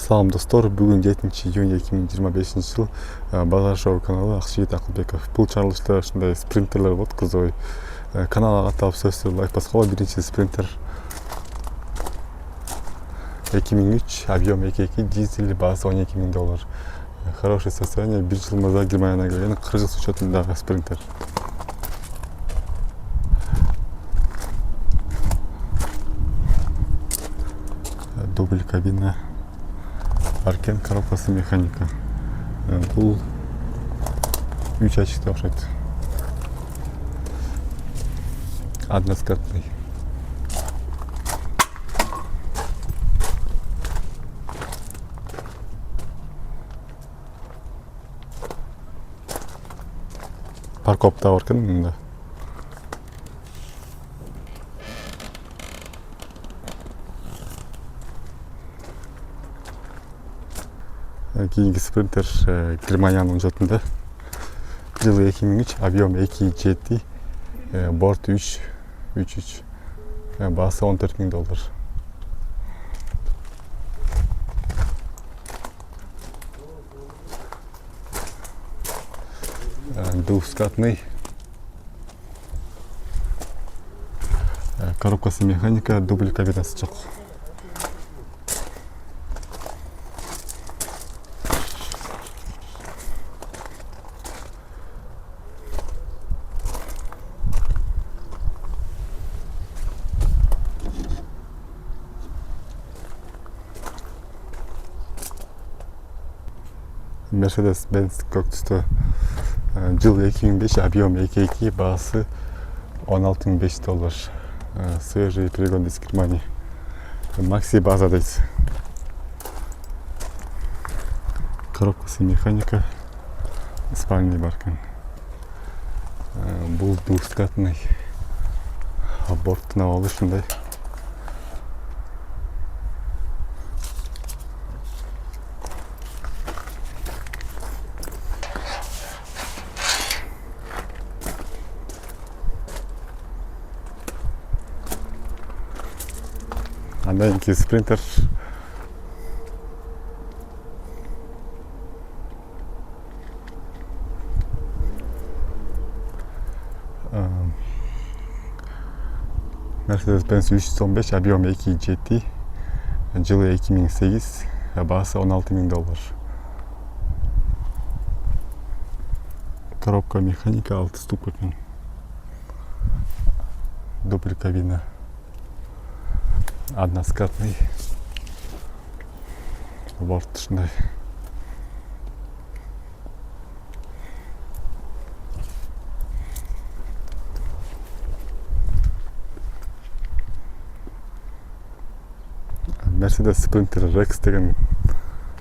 Салам достор, бүгін 7 июнь 2025 жыл Базар шоу каналы Ақшегет Ақылбеков. Бұл чарылышта шындай спринтерлер болды, қызой. Каналға тап сөзсіз лайк басқала бірінші спринтер 2003, объем 2.2, дизель, база $12,000. Хорошее состояние, 1 жыл маза Германияға келген, Қырғыз учетындағы спринтер. Дубль кабина. Аркен, коробкасы механика. Бұл 3 очкте ұқсайды. Односкатный. Парковта бар екен мында. Кейінгі спринтер Германияның учетында. Жылы 2003, объем 2.7, борт 3.3, басы $14,000. Двухскатный. Коробкасы механика, дубль кабинасы жоқ. Mercedes-Benz көк түсті. Жыл 2005, объем 2.2, басы $16,500. Свежий перегон из Германии. Макси база дейсі. Коробкасы механика, спальный бар екен. Бұл двухскатный. Борттың ауалы шындай. Маленький спринтер. Mercedes-Benz 315, объем 2.7, жылы 2008, басы $16,000. Коробка механика, 6 ступок. Дубль кабина. Односкатный. Борт шындай. Mercedes Sprinter Rex деген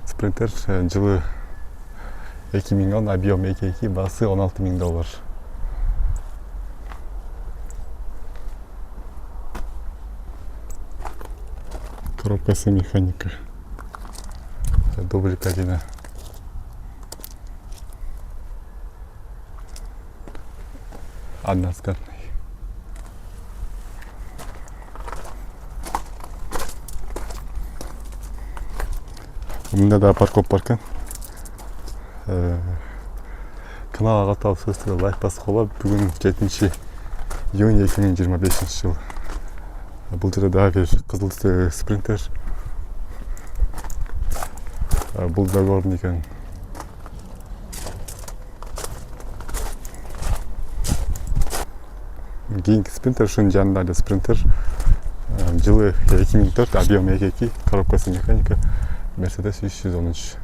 спринтер жылы 2010, объем 2.2, басы $16,000. Коробкасы механика. Дубль кабина. Односкатный. Мында да парковка бар екен. Каналға қатал сөзсіз лайк басып, бүгін 7 июнь 2025 жыл. Бұл жерде бір қызыл түсті спринтер. Бұл да көрін екен. Кейінгі спринтер үшін жанында спринтер. Жылы 2004, объем 2.2, коробкасы механика, Mercedes 313.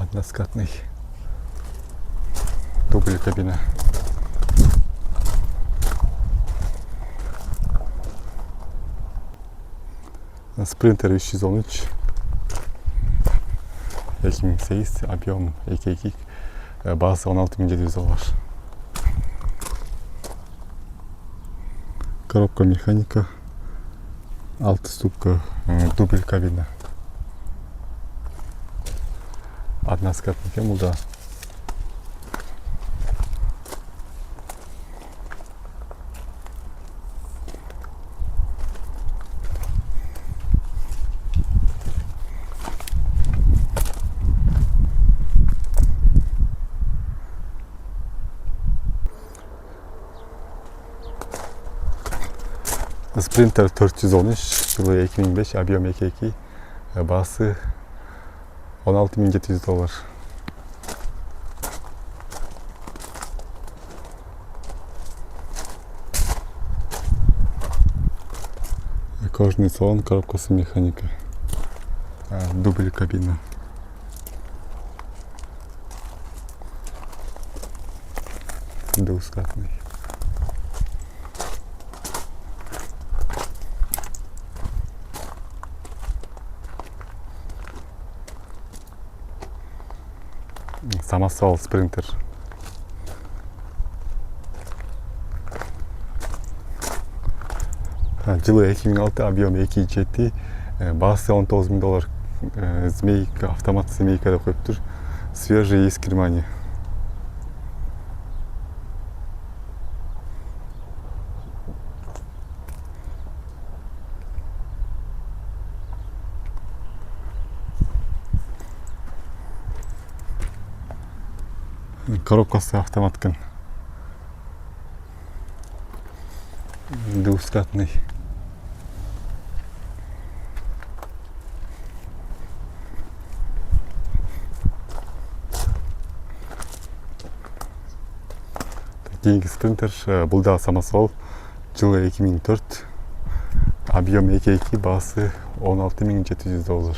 Односкатный. Дубль кабина. Спринтер 313. 2008, объем 2.2, база $16,700. Коробка механика. 6 ступка, дубль кабина. Односкатный екен бул да. Sprinter 413, жылы 2005, объем 2.2, басы $16.700. Кожаный салон, коробкасы механика, дубль кабина. Двускатный. Самосвал спринтер. Жылы 2006, объем 2.7, басы $19.000. Змейка, автомат змейка деп коюп тур. Свежий из Германии. Коробкасы автоматкен. Двускатный. Кийинки спринтер, бул да самосвал, жылы 2004, объем 2.2, басы $16.700.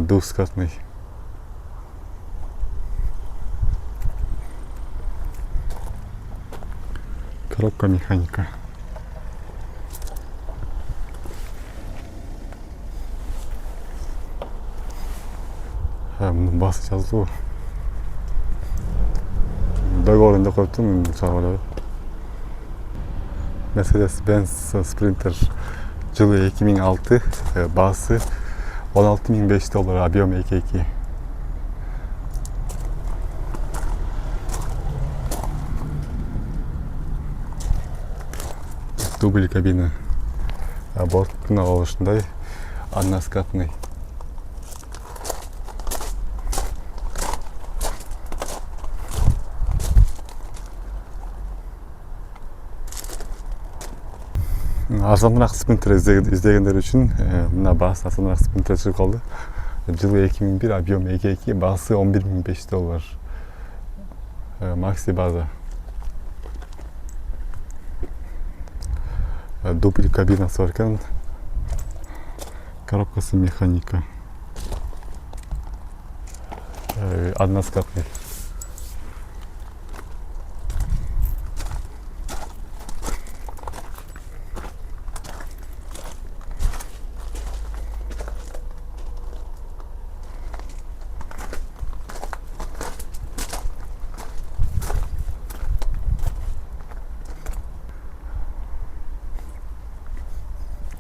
Двускатный. Коробка механика. Басы жазылуу. Договорунда коюптум, чыгарып. Mercedes-Benz Sprinter, жылы 2006, басы $16.500, объем 2.2. Дубль кабина. Борттун алышындай, односкатный. Арзаныраак спринтер издегендер үчүн мына баас арзаныраак спринтер чыгып калды. Жылы 2001, объем 2.2, басы $11.500. Макси база. Дубль кабинасы бар экен. Коробкасы механика. Односкатный.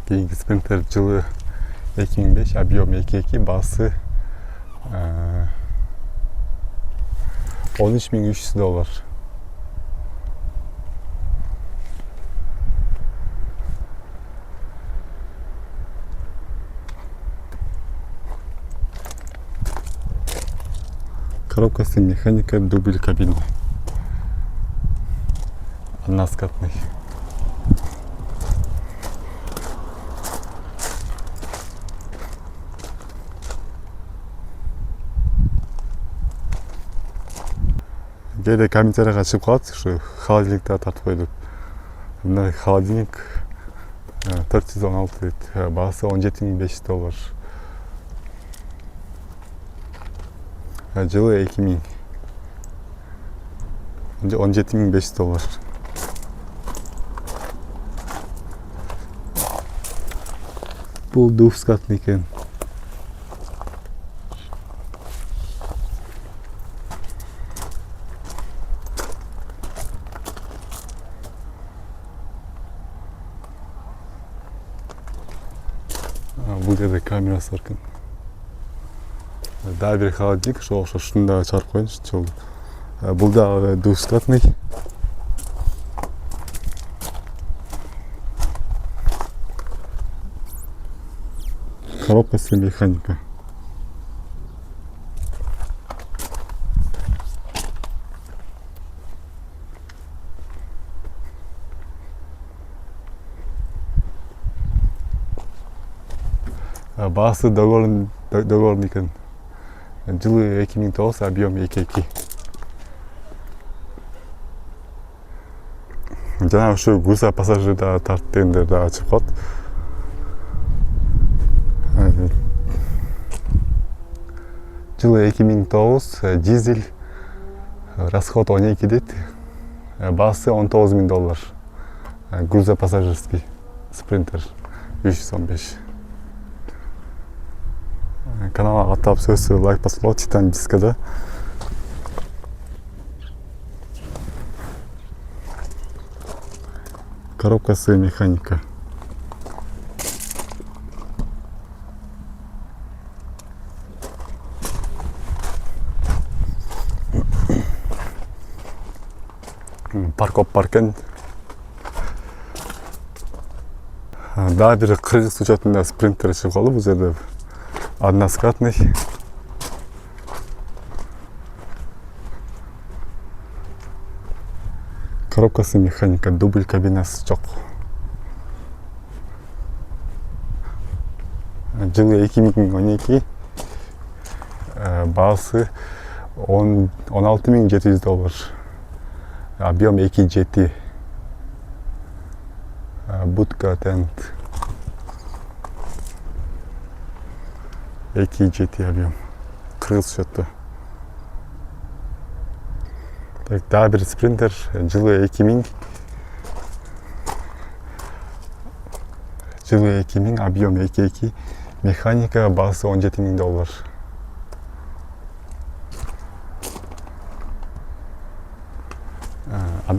Кийинки спринтер жылы 2005, объем 2.2, басы $13.300. Коробкасы механика, дубль кабина. Односкатный. Кээде комментарийга чыгып калат, ушу холодильникти тартып койдук. Мына холодильник 416 дейт, баасы $17.500. Жылы 2000, $17.500. Бул двускатный экен. Бул жерде камерасы бар экен. Дагы бир холодильник, ошого окшош ушуну дагы чыгарып коеюнчу. Бул дагы двускатный. Коробкасы механика. Баасы договорный экен. Жылы 2009, объем 2.2. Жана ушу груза пассажир да тарт дегендер дагы чыгып калат. Жылы 2009, дизель, расход 12 дейт. Баасы $19,000. Груза пассажирский спринтер 315. Каналга каттап сөзсүз лайк басып, Титан дискада. Коробкасы механика. Паркоп бар экен. Дагы бир кыргыз учетунда спринтер чыгып калды. Бул жерде односкатный. Коробкасы механика, дубль кабинасы жок. Жылы 2012, баасы $16,700. Объем 2.7. Будка тент. 2.7 объем. Кыргыз счету. Так, дагы бир спринтер, жылы 2000. Жылы 2000, объем 2.2. Механика, баасы $17,000.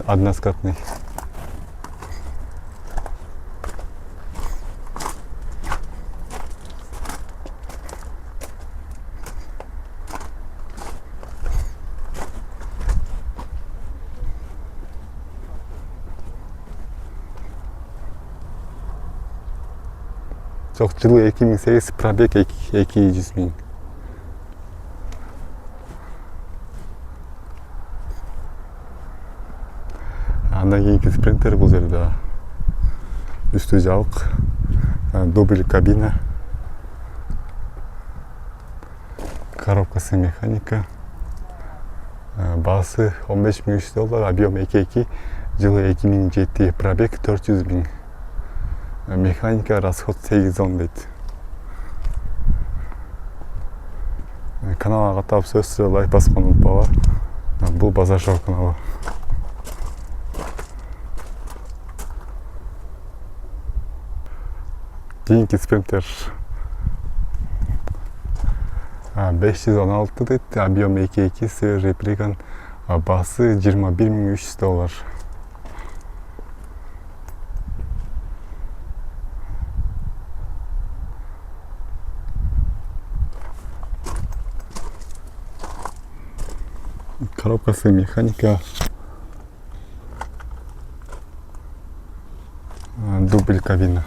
Односкатный. Жок, жылы 2008, пробег 200 000. Андан кийинки спринтер бул жерде үстү жабык, дубль кабина, коробкасы механика, баасы $15,300, объем 2.2, жылы 2007, пробег 400 000. Механика, расход 810 дейт. Каналга каттап сөзсүз лайк басканды унутпагыла. Бул Базар Шоу каналы. Кийинки спринтер 516 дейт, объем 2.2, свежий приган, баасы $21,300. Коробкасы механика, дубль кабина.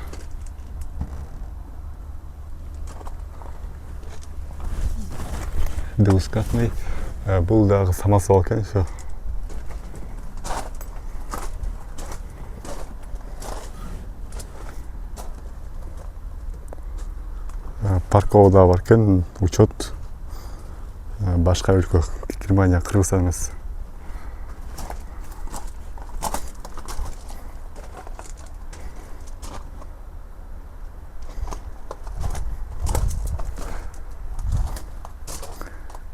Двускатный. Бул дагы самосвал экен ошо. Паркова да бар экен, учет. Башка өлкө, Германия, Кыргызстан эмес.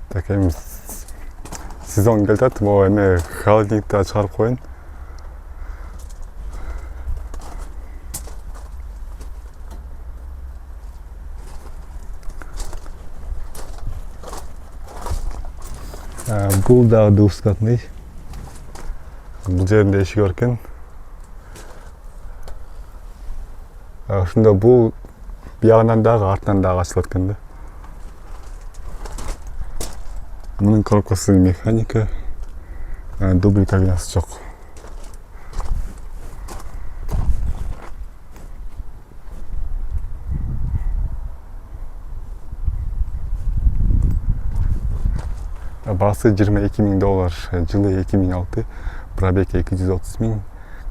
Так, эми сезон келип атат, могу эме холодильникти чыгарып коеюн. Бул дагы двускатный. Бул жеринде эшиги бар экен. Ошондо бул биягынан дагы артынан дагы ачылат экен да. Мунун коробкасы механика, дубль кабинасы жок. Баасы $22,000, жылы 2006, пробег 230 000,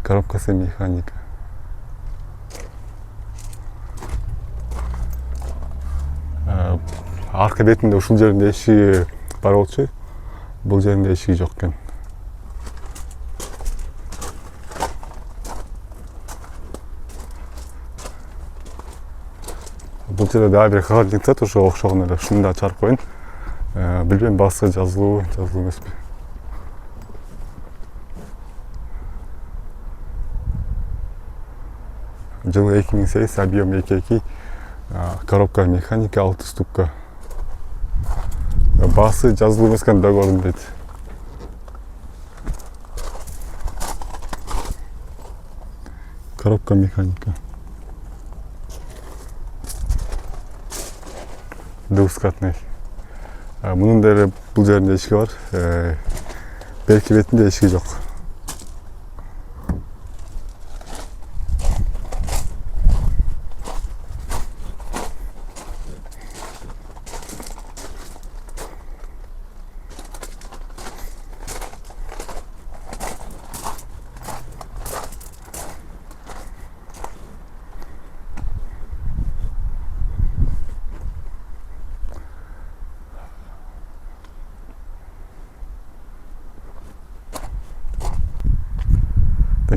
коробкасы механика. Арка бетинде ушул жеринде эшиги бар болчу, бул жеринде эшиги жок экен. Бул жерде дагы бир кагаз жыгсат, ошо окшогон эле ушуну да чыгарып коеюн. Билбейм, баасы жазылуу эмеспи. Жылы 2008, объем 2.2, коробка механика 6 ступка. Баасы жазылуу эмес экен, договорун дейт. Коробка механика. Двускатный. Мунун деле бул жеринде эшиги бар. Берки бетинде эшиги жок.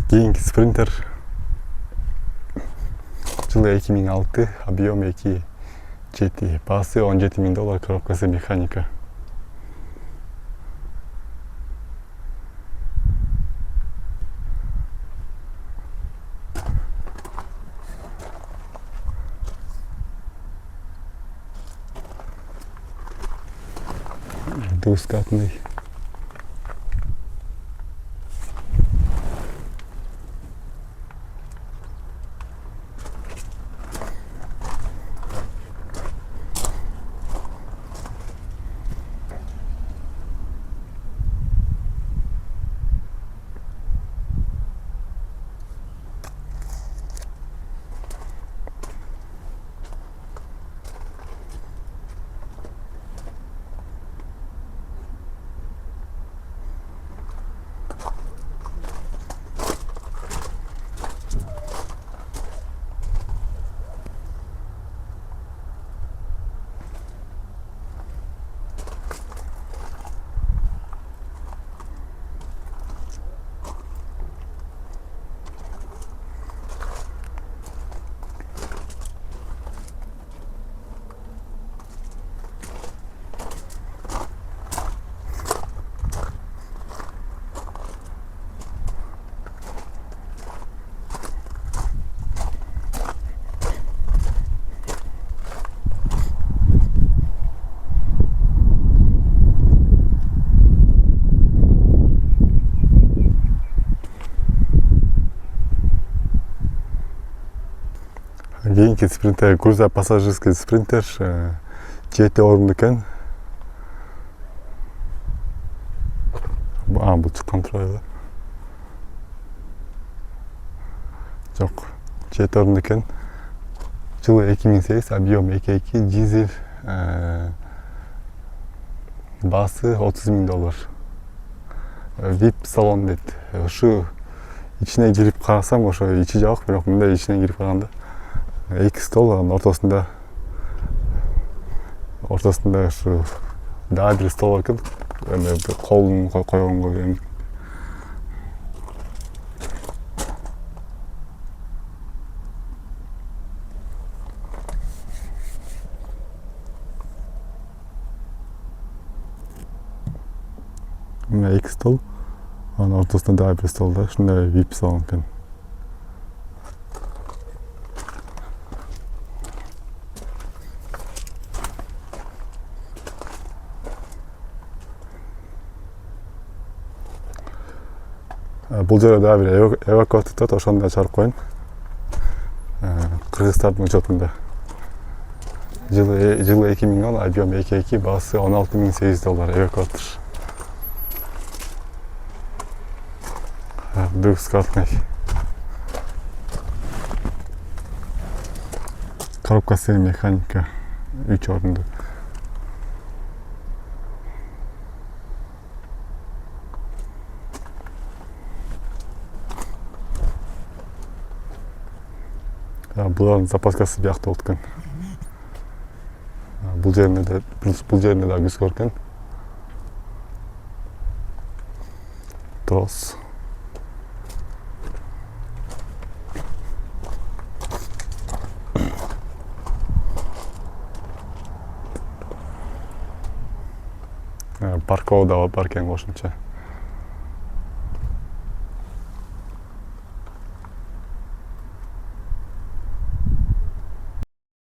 Кийинки спринтер жылы 2006, объем 2.7, баасы $17,000, коробкасы механика. Двускатный. Кийинки спринтер, грузопассажирский спринтер, 7 орунду экен. Бул чыккан турбайбы? Жок, 7 орунду экен. Жылы 2008, объем 2.2, дизель, баасы $30,000. VIP салон дейт. Ушу ичине кирип карасам, ошо ичи жок, бирок мындай ичине кирип караганда эки стол, анын ортосунда ушу дагы бир стол бар экен. Колун койгонго. Мына эки стол, анын ортосунда дагы бир стол да, ушундай VIP салон экен. Бул жерде дагы бир эвакуатор турат, ошону да чыгарып коеюн. Кыргызстандын учетунда. жылы 2010 объем 2.2, бағасы 16.800 доллар эвакуатор. Двухскатный. Коробкасы механика 3 орынды. Бұлардың запаскасы бияқты отқан. Бұл жеріне де күз көрген. Трос. Парковда бар кен қошынша.